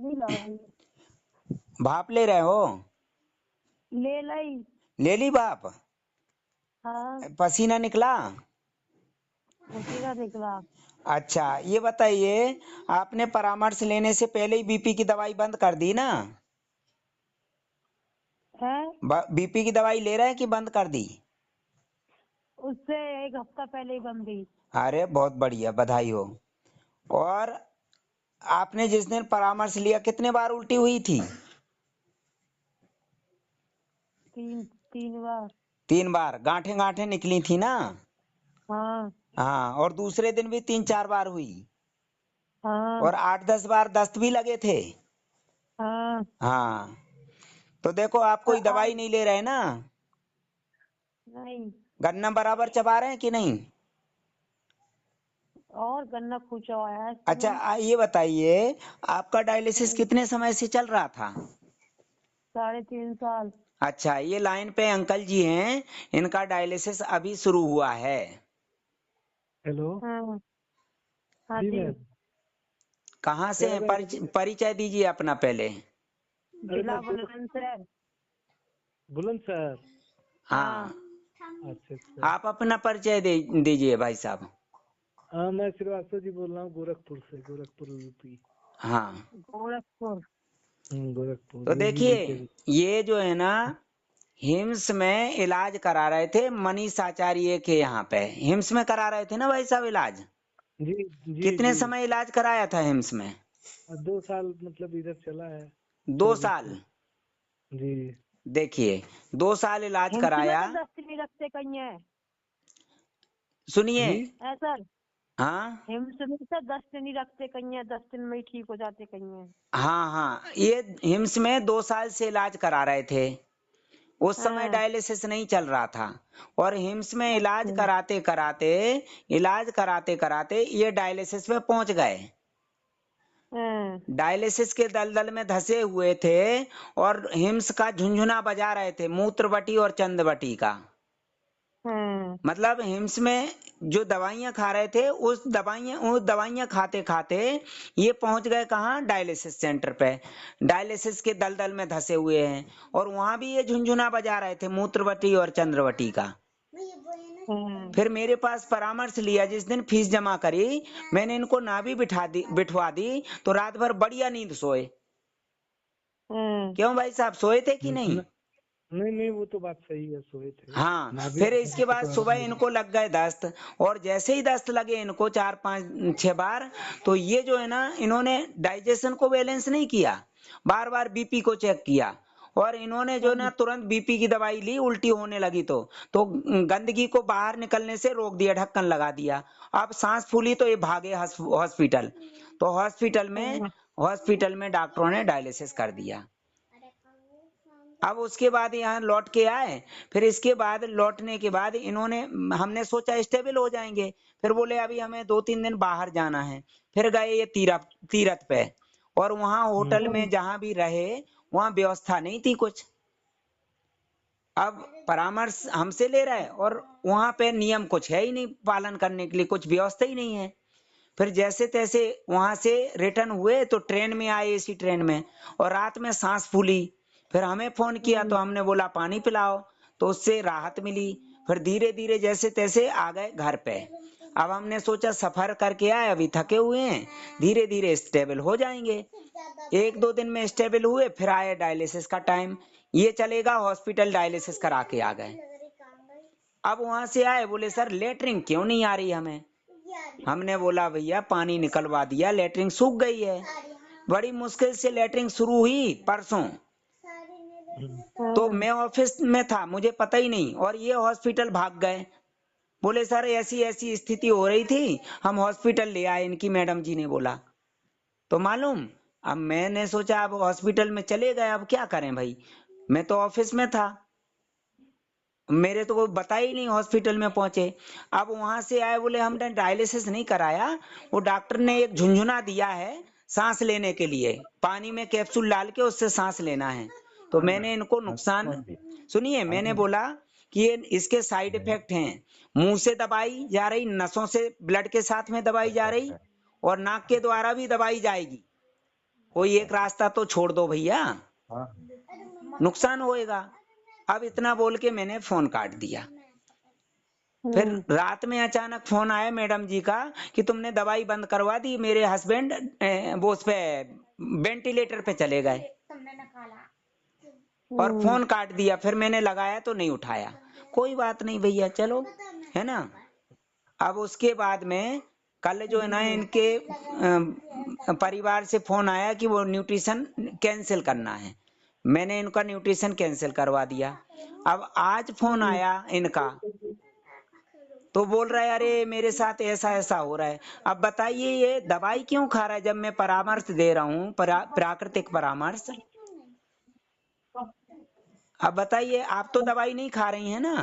नहीं लगाई। भाप ले रहे हो? ले लाई। ले ली भाप? हाँ, पसीना निकला? पसीना निकला। अच्छा, ये बताइए, आपने परामर्श लेने से पहले ही बीपी की दवाई बंद कर दी ना? है, बीपी की दवाई ले रहे हैं कि बंद कर दी? उससे 1 हफ्ता पहले ही बंद गई। अरे बहुत बढ़िया, बधाई हो। और आपने जिस दिन परामर्श लिया कितने बार उल्टी हुई थी? 3 बार। 3 बार गांठें गांठें निकली थी ना? हाँ। हाँ, और दूसरे दिन भी 3-4 बार हुई? हाँ। और 8-10 बार दस्त भी लगे थे? हाँ। हाँ, तो देखो आप और कोई दवाई आज नहीं ले रहे ना? नहीं। गन्ना बराबर चबा रहे हैं कि नहीं? और गन्ना पूछा हुआ है अच्छा, इसमें। ये बताइए, आपका डायलिसिस कितने समय से चल रहा था? 3.5 साल। अच्छा, ये लाइन पे अंकल जी हैं, इनका डायलिसिस अभी शुरू हुआ है। हेलो। हाँ। हाँ जी जी। मैम। कहाँ से कह हैं? रहे हैं परिचय दीजिए अपना पहले। अरे जिला बुलंदशहर। बुलंदशहर। हाँ, हाँ। अच्छा अच्छा। आप अपना परिचय दीजिए भाई साहब। हाँ, मैं श्रीवास्तव जी बोल रहा हूँ, गोरखपुर से, गोरखपुर यूपी। हाँ, गोरखपुर। गोरखपुर तो योगी देखिए, जी के। ये जो है ना, हिम्स में इलाज करा रहे थे मनीष आचार्य के यहाँ पे। हिम्स में करा रहे थे ना भाई साहब इलाज? जी जी कितने जी। समय इलाज कराया था हिम्स में? 2 साल मतलब इधर चला है। 2 साल? जी। देखिए, 2 साल इलाज हिम्स में कराया। तो दस्त नहीं रखते कहीं है। सुनिए। जी। है सर। हाँ हिम्स में तो दस्त नहीं रखते कहीं है, 10 दिन में ही ठीक हो जाते कहीं है। हाँ हाँ, ये हिम्स में 2 साल से इलाज करा रहे थे। उस समय हाँ। डायलिसिस नहीं चल रहा था। और हिम्स में अच्छा। इलाज कराते कराते ये डायलिसिस में पहुंच गए। हाँ। डायलिसिस के दलदल में धंसे हुए थे। और हिम्स का झुंझुना बजा रहे थे, मूत्रवटी और चंदवटी का। हाँ। मतलब हिम्स में जो दवाइयां खा रहे थे, वो दवाइयां खाते खाते ये पहुंच गए कहाँ? डायलिसिस सेंटर पे। डायलिसिस के दलदल में धंसे हुए हैं। और वहां भी ये झुंझुना बजा रहे थे, मूत्रवटी और चंद्रवटी का। हाँ। फिर मेरे पास परामर्श लिया, जिस दिन फीस जमा करी, मैंने इनको नाभि बिठवा दी, तो रात भर बढ़िया नींद सोए। हाँ। क्यों भाई साहब, सोए थे कि नहीं? नहीं नहीं, वो तो बात सही है, सोए थे। हाँ, नाभि फिर बिठाने इसके से बाद तो आराम सुबह मिला। इनको लग गए दस्त। और जैसे ही दस्त लगे इनको 4-5-6 बार, तो ये जो है ना, इन्होंने डाइजेशन को बैलेंस नहीं किया, बार बार बीपी को चेक किया। और इन्होंने जो ना तुरंत बीपी की दवाई ली, उल्टी होने लगी तो गंदगी को बाहर निकलने से रोक दिया, ढक्कन लगा दिया। अब सांस फूली तो ये भागे हॉस्पिटल। तो हॉस्पिटल में डॉक्टरों ने डायलिसिस कर दिया। अब उसके बाद यहाँ लौट के आए। फिर इसके बाद लौटने के बाद इन्होंने, हमने सोचा स्टेबल हो जाएंगे। फिर बोले अभी हमें 2-3 दिन बाहर जाना है। फिर गए ये तीरथ पे। और वहां होटल में जहां भी रहे, वहां व्यवस्था नहीं थी कुछ। अब परामर्श हमसे ले रहा है और वहां पे नियम कुछ है ही नहीं, पालन करने के लिए कुछ व्यवस्था ही नहीं है। फिर जैसे तैसे वहां से रिटर्न हुए तो ट्रेन में आए, इसी ट्रेन में। और रात में सांस फूली। फिर हमें फोन किया तो हमने बोला पानी पिलाओ। तो उससे राहत मिली। फिर धीरे धीरे जैसे तैसे आ गए घर पे। अब हमने सोचा सफर करके आए, अभी थके हुए हैं, धीरे धीरे स्टेबल हो जाएंगे। 1-2 दिन में स्टेबल हुए, फिर आए डायलिसिस का टाइम। ये चलेगा हॉस्पिटल, डायलिसिस करा के आ गए। अब वहां से आए, बोले सर लेटरिन क्यों नहीं आ रही हमें? हमने बोला भैया पानी निकलवा दिया, लेटरिन सूख गई है। बड़ी मुश्किल से लेटरिन शुरू हुई परसों। तो मैं ऑफिस में था, मुझे पता ही नहीं, और ये हॉस्पिटल भाग गए। बोले सर ऐसी ऐसी स्थिति हो रही थी, हम हॉस्पिटल ले आए, इनकी मैडम जी ने बोला। तो मालूम, अब मैंने सोचा अब हॉस्पिटल में चले गए, अब क्या करें भाई, मैं तो ऑफिस में था, मेरे तो कोई बता ही नहीं, हॉस्पिटल में पहुंचे। अब वहां से आए, बोले हमने डायलिसिस नहीं कराया, वो डॉक्टर ने एक झुंझुना दिया है सांस लेने के लिए, पानी में कैप्सूल डाल के उससे सांस लेना है। तो मैंने इनको नुकसान, सुनिए, मैंने बोला कि ये इसके साइड इफेक्ट हैं। मुंह से दवाई जा रही, नसों से ब्लड के साथ में दवाई जा रही, और नाक के द्वारा भी दवाई जाएगी। कोई एक रास्ता तो छोड़ दो भैया, हाँ नुकसान होएगा। अब इतना बोल के मैंने फोन काट दिया। फिर रात में अचानक फोन आया मैडम जी का कि तुमने दवाई बंद करवा दी। मेरे हस्बैंड वो उस पे वेंटिलेटर पे चले गए और फोन काट दिया। फिर मैंने लगाया तो नहीं उठाया। कोई बात नहीं भैया, चलो, है ना। अब उसके बाद में कल जो है ना इनके परिवार से फोन आया कि वो न्यूट्रिशन कैंसिल करना है। मैंने इनका न्यूट्रिशन कैंसिल करवा दिया। अब आज फोन आया इनका तो बोल रहा है अरे मेरे साथ ऐसा ऐसा हो रहा है। अब बताइए ये दवाई क्यों खा रहा है जब मैं परामर्श दे रहा हूँ, प्राकृतिक परामर्श। अब बताइए, आप तो दवाई नहीं खा रही हैं ना।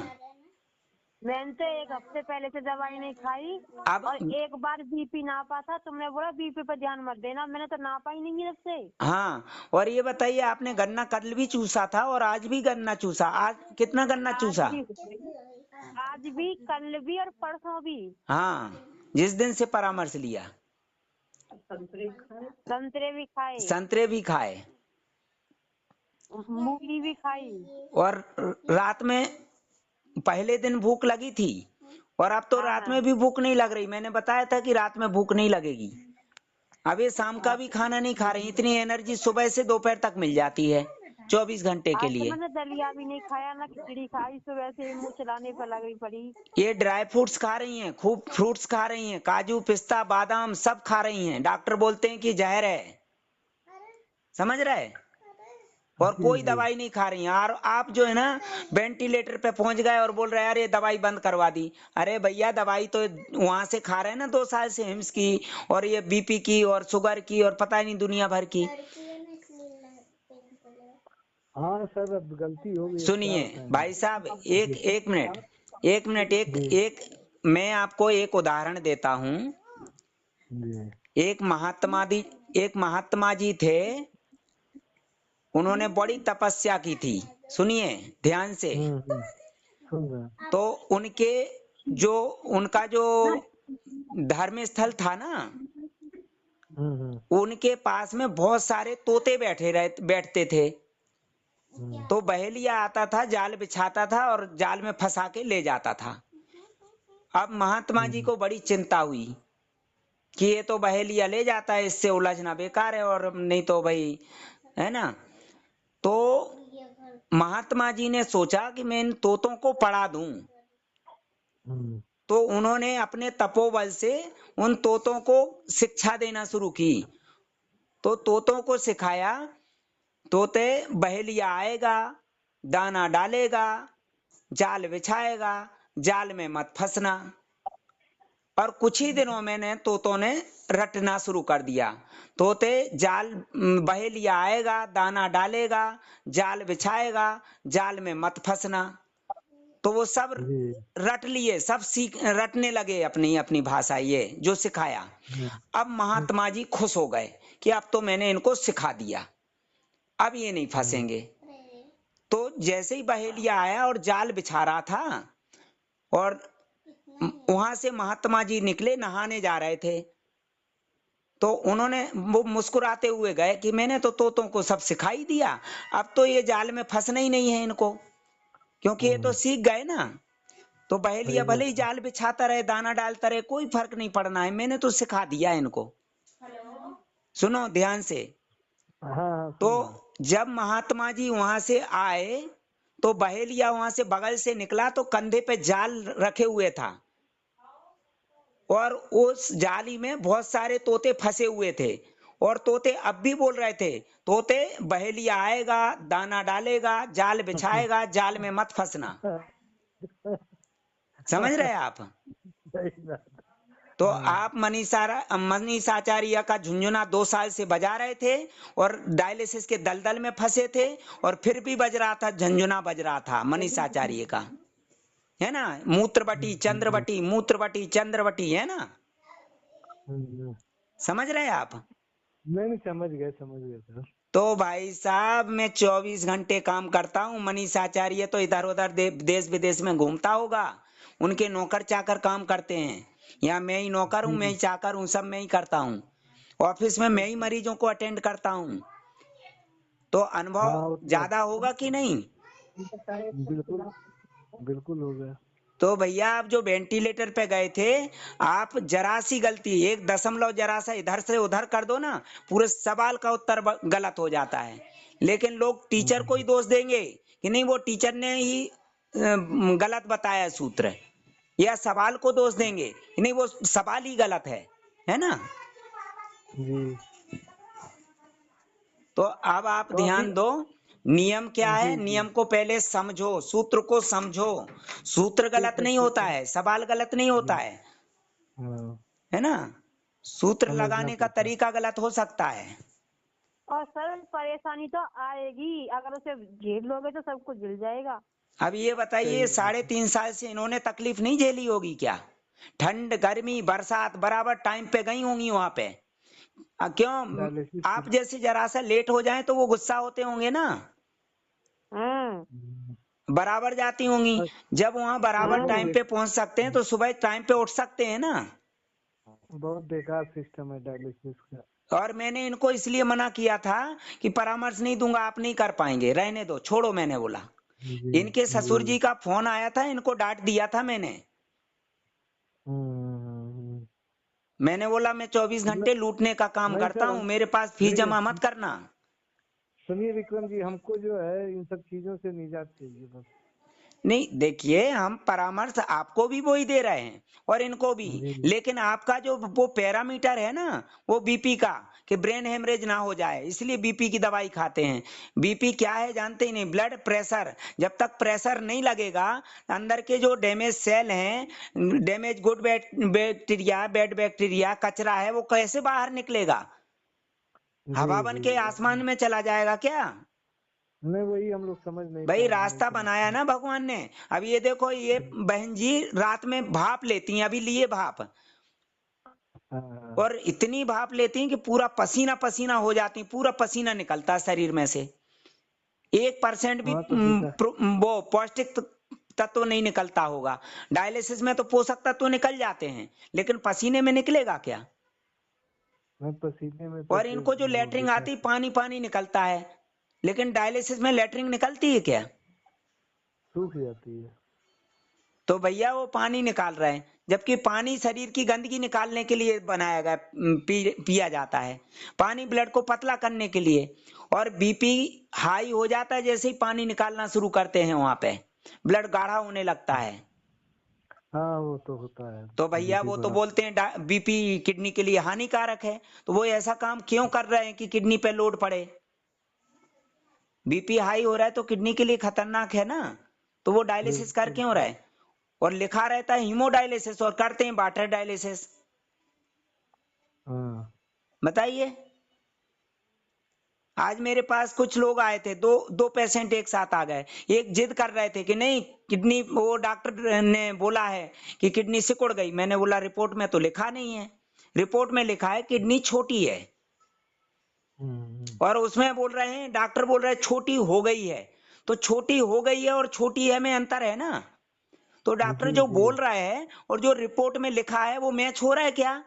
मैंने तो 1 हफ्ते पहले से दवाई नहीं खाई। अब और एक बार बीपी नापा था, तुमने बोला बीपी पे ध्यान मत देना, मैंने तो नापा ही नहीं है जब से। हाँ, और ये बताइए आपने गन्ना कल भी चूसा था और आज भी गन्ना चूसा। आज कितना गन्ना आज चूसा? भी आज भी, कल भी और परसों भी। हाँ, जिस दिन से परामर्श लिया। संतरे भी खाए, संतरे भी खाए मूली भी खाई। और रात में पहले दिन भूख लगी थी और अब तो रात हाँ में भी भूख नहीं लग रही। मैंने बताया था कि रात में भूख नहीं लगेगी। अब ये शाम का भी खाना नहीं खा रही। इतनी एनर्जी सुबह से दोपहर तक मिल जाती है 24 घंटे के आज तो लिए। मैंने दलिया भी नहीं खाया, ना खिचड़ी खाई, सुबह से मुंह चलाने पर लगी पड़ी। ये ड्राई फ्रूट्स खा रही हैं, खूब फ्रूट्स खा रही हैं, काजू पिस्ता बादाम सब खा रही हैं। डॉक्टर बोलते हैं कि जहर है, समझ रहे। और जी कोई जी दवाई नहीं खा रही हैं। और आप जो है ना वेंटिलेटर पे पहुंच गए और बोल रहे हैं अरे दवाई बंद करवा दी। अरे भैया दवाई तो वहां से खा रहे हैं ना 2 साल से, हिम्स की और ये बीपी की और शुगर की और पता नहीं दुनिया भर की। हाँ सर, अब गलती हो गई, अब क्या सुनिए बताएं। भाई साहब, एक जी एक मिनट, एक मिनट, एक जी एक मैं आपको एक उदाहरण देता हूँ। जी एक महात्मा जी थे, उन्होंने बड़ी तपस्या की थी। सुनिए ध्यान से। सुन रहे हैं। तो उनके जो उनका जो धर्म स्थल था ना, उनके पास में बहुत सारे तोते बैठते थे। तो बहेलिया आता था, जाल बिछाता था और जाल में फंसा के ले जाता था। अब महात्मा जी को बड़ी चिंता हुई कि ये तो बहेलिया ले जाता है, इससे उलझना बेकार है, और नहीं तो भाई, है ना। तो महात्मा जी ने सोचा कि मैं इन तोतों को पढ़ा दूं। तो उन्होंने अपने तपोबल से उन तोतों को शिक्षा देना शुरू की। तो तोतों को सिखाया, तोते बहेलिया आएगा, दाना डालेगा, जाल बिछाएगा, जाल में मत फंसना। और कुछ ही दिनों में ने तोतों ने रटना शुरू कर दिया। तोते जाल बहेलिया आएगा, दाना डालेगा, जाल बिछाएगा, जाल में मत फंसना। तो वो सब रट लिए, सब रटने लगे अपनी अपनी भाषा, ये जो सिखाया। अब महात्मा जी खुश हो गए कि अब तो मैंने इनको सिखा दिया, अब ये नहीं फंसेंगे। तो जैसे ही बहेलिया आया और जाल बिछा रहा था और वहां से महात्मा जी निकले, नहाने जा रहे थे, तो उन्होंने वो मुस्कुराते हुए गए कि मैंने तो तोतों को सब सिखा ही दिया, अब तो ये जाल में फंसना ही नहीं है इनको, क्योंकि ये तो सीख गए ना। तो बहेलिया भले ही जाल बिछाता रहे, दाना डालता रहे, कोई फर्क नहीं पड़ना है, मैंने तो सिखा दिया इनको। सुनो ध्यान से। हाँ तो जब महात्मा जी वहां से आए तो बहेलिया वहां से बगल से निकला तो कंधे पे जाल रखे हुए था और उस जाली में बहुत सारे तोते फंसे हुए थे। और तोते अब भी बोल रहे थे, तोते बहेलिया आएगा, दाना डालेगा, जाल बिछाएगा, जाल में मत फंसना। समझ रहे आप। तो आप मनीषाचार्य का झुंझुना 2 साल से बजा रहे थे और डायलिसिस के दलदल में फंसे थे, और फिर भी बज रहा था, झुंझुना बज रहा था मनीषाचार्य का, है ना। मूत्रवटी चंद्रवटी, मूत्रवटी चंद्रवटी, है ना। समझ रहे आप। नहीं समझ गए सर। तो भाई साहब मैं 24 घंटे काम करता हूँ। मनीषाचार्य तो इधर उधर देश विदेश में घूमता होगा, उनके नौकर चाकर काम करते हैं। यहाँ मैं ही नौकर हूँ, मैं ही चाकर हूँ, सब मैं ही करता हूँ। ऑफिस में मैं ही मरीजों को अटेंड करता हूँ, तो हाँ अनुभव वो तो ज्यादा होगा कि नहीं। बिल्कुल बिल्कुल हो गया। तो भैया आप जो वेंटिलेटर पे गए थे, आप जरा सी गलती, एक दशमलव जरा सा इधर से उधर कर दो ना, पूरे सवाल का उत्तर गलत हो जाता है। लेकिन लोग टीचर को ही दोष देंगे कि नहीं वो टीचर ने ही गलत बताया सूत्र, या सवाल को दोष देंगे कि नहीं वो सवाल ही गलत है ना। जी तो अब आप तो अभी ध्यान दो, नियम क्या है, जी जी नियम को पहले समझो, सूत्र को समझो। सूत्र गलत नहीं ठीक होता है है, सवाल गलत नहीं होता जी है हाँ है ना। सूत्र समझना लगाने का पड़ता है। तरीका गलत हो सकता है। और सर परेशानी तो आएगी, अगर उसे झेल लोगे तो सब कुछ झेल जाएगा। अब ये बताइए, सही बात है। 3.5 साल से इन्होंने तकलीफ नहीं झेली होगी क्या? ठंड गर्मी बरसात बराबर टाइम पे गई होंगी वहां पे। क्यों? डायलिसिस की आप जैसे जरा सा लेट हो जाए तो वो गुस्सा होते होंगे ना, हम्म। बराबर जाती होंगी। और जब वहां बराबर बहुत टाइम हम्म। पे पहुंच सकते हैं तो सुबह टाइम पे उठ सकते हैं ना। बहुत बेकार सिस्टम है डायलिसिस का। और मैंने इनको इसलिए मना किया था कि परामर्श नहीं दूंगा, आप नहीं कर पाएंगे, रहने दो, छोड़ो, मैंने बोला। जी इनके जी ससुर जी का फोन आया था, इनको डांट दिया था मैंने। हम्म। मैंने बोला मैं 24 न- घंटे लूटने का काम नहीं करता सर हूँ, हम मेरे पास फीस नहीं जमा मत करना। सुनिए विक्रम जी, हमको जो है इन सब चीजों से निजात चाहिए बस। नहीं देखिए, हम परामर्श आपको भी वो ही दे रहे हैं और इनको भी। जी लेकिन आपका जो वो पैरामीटर है ना, वो बीपी का, कि ब्रेन हेमरेज ना हो जाए, इसलिए बीपी की दवाई खाते हैं। बीपी क्या है जानते ही नहीं, ब्लड प्रेशर। जब तक प्रेशर नहीं लगेगा, अंदर के जो डैमेज सेल हैं, damage good bacteria bad bacteria कचरा है, वो कैसे बाहर निकलेगा? जी हवा बन जी के आसमान में चला जाएगा क्या? नहीं वही हम लोग समझ नहीं भाई पा रहे, नहीं रास्ता समझ बनाया ना भगवान ने। अब ये देखो, ये बहन जी रात में भाप लेती हैं, अभी लिए भाप, हाँ हाँ और इतनी भाप लेती हैं कि पूरा पसीना पसीना हो जाती, पूरा पसीना निकलता है शरीर में से। 1% भी हाँ तो दिखा वो पौष्टिक तत्व नहीं निकलता होगा। डायलिसिस में तो पोषक तत्व निकल जाते हैं, लेकिन पसीने में निकलेगा क्या? मैं पसीने में तो और फिर इनको जो वो लेटरिन दिखा आती, पानी पानी निकलता है, लेकिन डायलिसिस में लेटरिन निकलती है क्या? सूख जाती है। तो भैया वो पानी निकाल रहे हैं, जबकि पानी शरीर की गंदगी निकालने के लिए बनाया गया, पिया जाता है। पानी ब्लड को पतला करने के लिए। और बीपी हाई हो जाता है जैसे ही पानी निकालना शुरू करते हैं, वहां पे ब्लड गाढ़ा होने लगता है। हाँ वो तो होता है। तो भैया बीपी वो तो बढ़ा। बोलते हैं बीपी किडनी के लिए हानिकारक है, तो वो ऐसा काम क्यों कर रहे हैं कि किडनी पे लोड पड़े? बीपी हाई हो रहा है तो किडनी के लिए खतरनाक है ना, तो वो डायलिसिस कर बिल्कुल क्यों रहे हैं? और लिखा रहता है हीमोडायलिसिस, और करते हैं वाटर डायलिसिस। हाँ बताइए। आज मेरे पास कुछ लोग आए थे, दो दो पेशेंट एक साथ आ गए। एक जिद कर रहे थे कि नहीं किडनी, वो डॉक्टर ने बोला है कि किडनी सिकुड़ गई। मैंने बोला रिपोर्ट में तो लिखा नहीं है, रिपोर्ट में लिखा है किडनी छोटी है। हम्म। और उसमें बोल रहे हैं, डॉक्टर बोल रहे हैं छोटी हो गई है। तो छोटी हो गई है और छोटी है में अंतर है ना। तो डॉक्टर जी जो जी बोल रहा है और जो रिपोर्ट में लिखा है, वो मैच हो रहा है क्या?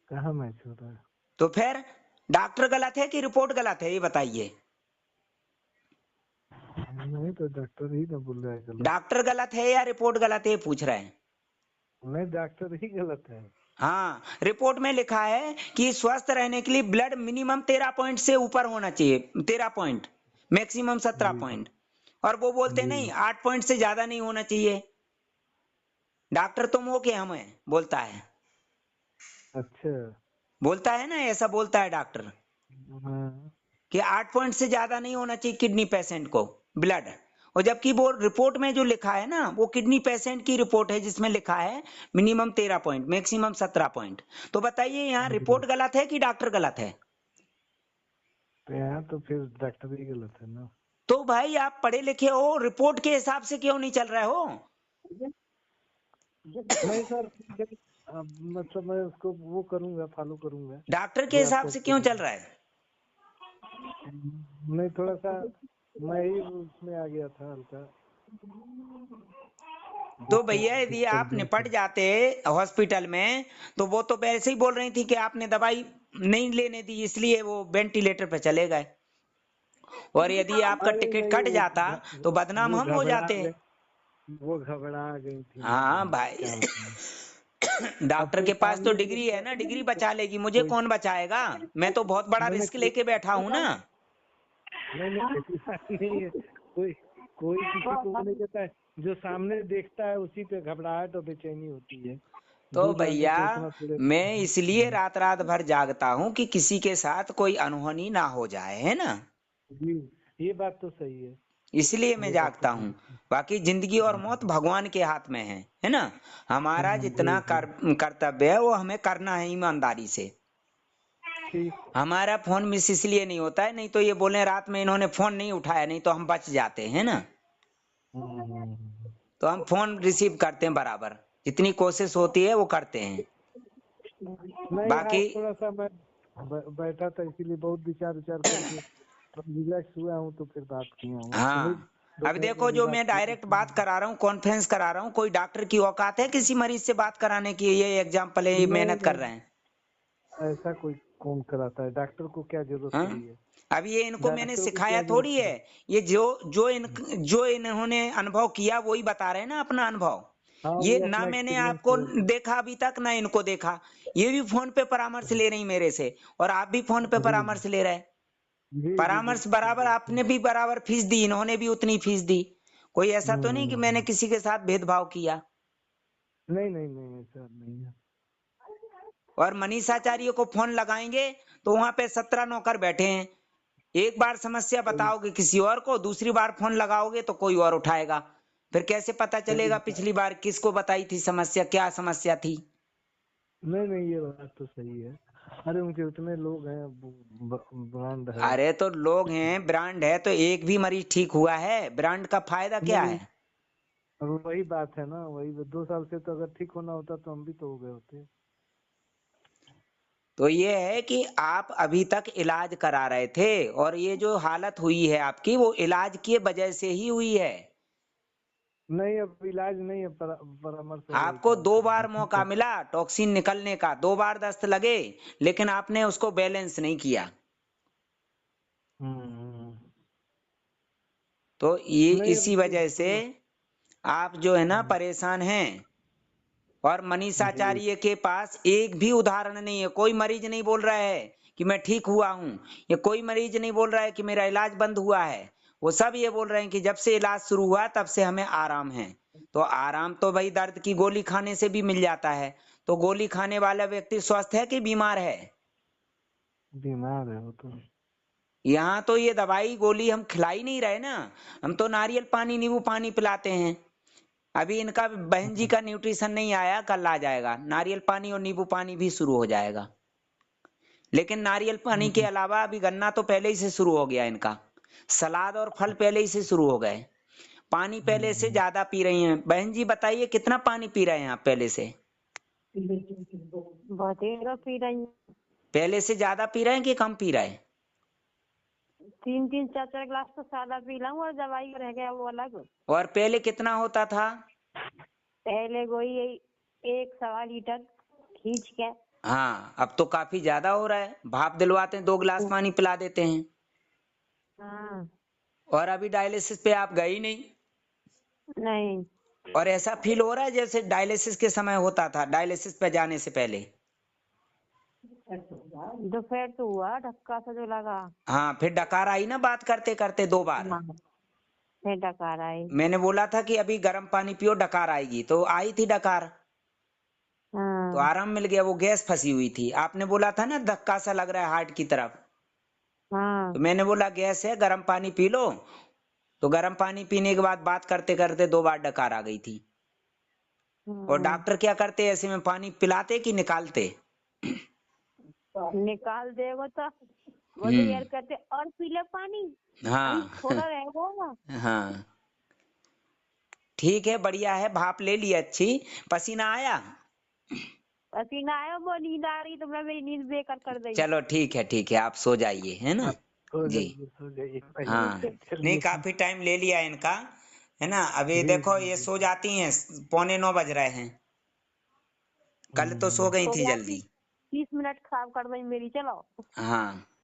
कहाँ मैच हो रहा है। तो फिर डॉक्टर गलत है कि रिपोर्ट गलत है, ये बताइए। नहीं तो डॉक्टर ही ना बोल रहा है गलत। डॉक्टर गलत है या रिपोर्ट गलत है, ये पूछ रहे हैं। नहीं डॉक्टर ही गलत है। हाँ, रिपोर्ट में लिखा है कि स्वस्थ रहने के लिए ब्लड मिनिमम 13 पॉइंट से ऊपर होना चाहिए, 13 पॉइंट, मैक्सिमम 17 जी पॉइंट। और वो बोलते जी नहीं 8 पॉइंट से ज्यादा नहीं होना चाहिए। डॉक्टर तुम हो के हमें बोलता है, अच्छा। बोलता है ना, ऐसा बोलता है डॉक्टर हाँ कि 8 पॉइंट से ज्यादा नहीं होना चाहिए किडनी पेशेंट को ब्लड। और जबकि वो रिपोर्ट में जो लिखा है ना, वो किडनी पेशेंट की रिपोर्ट है जिसमें लिखा है मिनिमम 13 पॉइंट, मैक्सिमम 17 पॉइंट। तो बताइए, यहाँ जी रिपोर्ट गलत है कि डॉक्टर गलत है? तो यहाँ तो फिर डॉक्टर ही गलत है ना। तो भाई आप पढ़े लिखे हो, रिपोर्ट के हिसाब से क्यों नहीं चल रहे हो? नहीं सर ठीक है। अब मतलब मैं उसको वो करूंगा, फॉलो करूंगा डॉक्टर के जो आप हिसाब से कहते क्यों हैं। चल रहा है? नहीं थोड़ा सा मैं ही उसमें आ गया था हल्का। तो भैया यदि आप निपट जाते हॉस्पिटल में तो वो तो वैसे ही बोल रही थी कि आपने दवाई नहीं लेने दी इसलिए वो वेंटिलेटर पे चले गए। और यदि आपका अरे टिकट नहीं, कट जाता तो बदनाम वो हम हो घबरा जाते। गए, वो घबरा गई थी ना हाँ बहन, भाई क्या बताऊं। अब डॉक्टर कोई के पास तो सामने डिग्री है ना, डिग्री बचा लेगी, मुझे कोई कौन बचाएगा? मैं तो बहुत बड़ा मैंने रिस्क लेके बैठा हूँ ना। नहीं ऐसी बात नहीं है। कोई कोई किसी को नहीं देता है, जो सामने देखता है उसी पे घबराहट और बेचैनी होती है। तो दूर वाले भैया को उतना थोड़े। मैं इसलिए रात रात भर जागता हूँ कि किसी के साथ कोई अनहोनी ना हो जाए, है ना। जी, ये बात तो सही है। इसलिए मैं ये बात तो जागता हूँ। बिल्कुल। बाकी जिंदगी और मौत भगवान के हाथ में है ना। हमारा जी जितना जी, कर्तव्य है वो हमें करना है ईमानदारी से। ठीक। हमारा फोन मिस इसलिए नहीं होता है, नहीं तो ये बोले रात में इन्होंने फोन नहीं उठाया, नहीं तो हम बच जाते हैं ना। हम्म। तो हम फोन रिसीव करते हैं बराबर, जितनी कोशिश होती है वो करते हैं। नहीं, बाकी आज थोड़ा सा मैं बैठा था, इसीलिए बहुत विचार विचार करके रिलैक्स हुआ हूँ, तो फिर बात किया हूँ। सुबह हाँ, अब दोपहर में देखो भी जो बात मैं किया डायरेक्ट बात करा रहा हूँ, कॉन्फ्रेंस करा रहा हूँ, कोई डॉक्टर की औकात है किसी मरीज से बात कराने की? ये एग्जाम्पल है, ये नहीं मेहनत कर नहीं, रहे हैं। ऐसा कोई कौन कराता है? डॉक्टर को क्या जरूरत हाँ, पड़ी है? अब ये इनको मैंने डॉक्टर को सिखाया क्या जरूरत थोड़ी पड़ी? है। ये जो इन्होंने अनुभव किया वही बता रहे हैं ना अपना अनुभव। हाँ, ये वो ना अपना मैंने एक्सपीरियंस आपको है। देखा अभी तक, ना इनको देखा। ये भी फोन पे परामर्श ले रही मेरे से, और आप भी फोन पे जी परामर्श ले रहे हैं। जी जी, परामर्श बिल्कुल बराबर, बिल्कुल। आपने भी बराबर फीस दी, इन्होंने भी उतनी फीस दी। कोई ऐसा तो नहीं कि मैंने हम्म। किसी के साथ भेदभाव किया। नहीं नहीं नहीं, ऐसा नहीं है। और मनीषाचार्य को फोन लगाएंगे तो वहां पे 17 नौकर बैठे हैं। एक बार समस्या बताओगे किसी और को, दूसरी बार फोन लगाओगे तो कोई और उठाएगा। फिर कैसे पता चलेगा पिछली बार किसको बताई थी समस्या, क्या समस्या थी? नहीं नहीं, ये बात तो सही है। अरे उनके उतने लोग हैं, ब्रांड है। अरे तो लोग हैं, ब्रांड है, तो एक भी मरीज ठीक हुआ है? ब्रांड का फायदा क्या नहीं, है? अब वही बात है ना, वही 2 साल से तो अगर ठीक होना होता तो हम भी तो हो गए होते। तो ये है कि आप अभी तक इलाज करा रहे थे, और ये जो हालत हुई है आपकी वो इलाज की वजह से ही हुई है। नहीं, अब इलाज नहीं है, परामर्श वाला ही आपको काम 2 बार ठीक मौका है। मिला टॉक्सिन निकलने का, 2 बार दस्त लगे, लेकिन आपने उसको बैलेंस नहीं किया। हम्म। तो ये नहीं, अब इसी वजह से तो आप जो है ना परेशान हैं। और जी मनीषाचार्य के पास एक भी उदाहरण नहीं है, कोई मरीज नहीं बोल रहा है कि मैं ठीक हुआ हूँ, या कोई मरीज नहीं बोल रहा है कि मेरा इलाज बंद हुआ है। वो सब ये बोल रहे हैं कि जब से इलाज शुरू हुआ तब से हमें आराम है। तो आराम तो भाई दर्द की गोली खाने से भी मिल जाता है। तो गोली खाने वाला व्यक्ति स्वस्थ है कि बीमार है? बीमार है वो तो। यहाँ तो ये दवाई गोली हम खिला ही नहीं रहे ना। हम तो नारियल पानी नींबू पानी पिलाते हैं। अभी इनका बहन जी का न्यूट्रिशन नहीं आया, कल आ जाएगा। नारियल पानी और नींबू पानी भी शुरू हो जाएगा। लेकिन नारियल पानी के अलावा अभी गन्ना तो पहले ही से शुरू हो गया इनका। सलाद और फल पहले ही से शुरू हो गए। पानी पहले से ज्यादा पी रही हैं। बहन जी बताइए कितना पानी पी रहे हैं आप पहले से? बतेरा पी रही हूँ। पहले से ज्यादा पी रहे हैं कि कम पी रहे हैं? 3-3 4-4 गिलास तो सादा पी लूँ, और दवाई रह गया वो अलग। और पहले कितना होता था? पहले वही 1-1.25 लीटर खींच के। हाँ, अब तो काफी ज्यादा हो रहा है। भाप दिलवाते हैं, 2 गिलास पानी पिला देते हैं। हाँ। और अभी डायलिसिस पे आप गए ही नहीं। नहीं, और ऐसा फील हो रहा है जैसे डायलिसिस के समय होता था, डायलिसिस पे जाने से पहले। दोपहर तो हुआ धक्का सा जो लगा। हाँ, फिर डकार आई ना बात करते करते 2 बार। हाँ, फिर डकार आई। मैंने बोला था कि अभी गर्म पानी पियो, डकार आएगी, तो आई थी डकार। तो हाँ आराम मिल गया, वो गैस फंसी हुई थी। आपने बोला था ना धक्का सा लग रहा है हार्ट की तरफ। हाँ। तो मैंने बोला गैस है, गर्म पानी पी लो। तो गर्म पानी पीने के बाद बात करते करते 2 बार डकार आ गई थी। और डॉक्टर क्या करते ऐसे में, पानी पिलाते कि निकालते? निकाल देगा तो वो तो यार हम्म। कहते और पी ले पानी, अभी हाँ थोड़ा रह गया। हाँ, ठीक है, बढ़िया है। भाप ले ली अच्छी। पसीना आया? पसीना आया, वो नींद आ रही, तुमने मेरी नींद बेकार कर दी। चलो ठीक है, आप सो जाइए, है ना। हाँ, सो जी जाइए सो जाइए, हाँ, चलिए। नहीं काफी टाइम ले लिया इनका। है ना। अभी जी देखो जी ये जी। सो जाती हैं, 8:45 बज रहे हैं। कल तो सो गई हम्म। थी तो जल्दी। 30 मिनट खराब कर दें मेरी, चलो। हाँ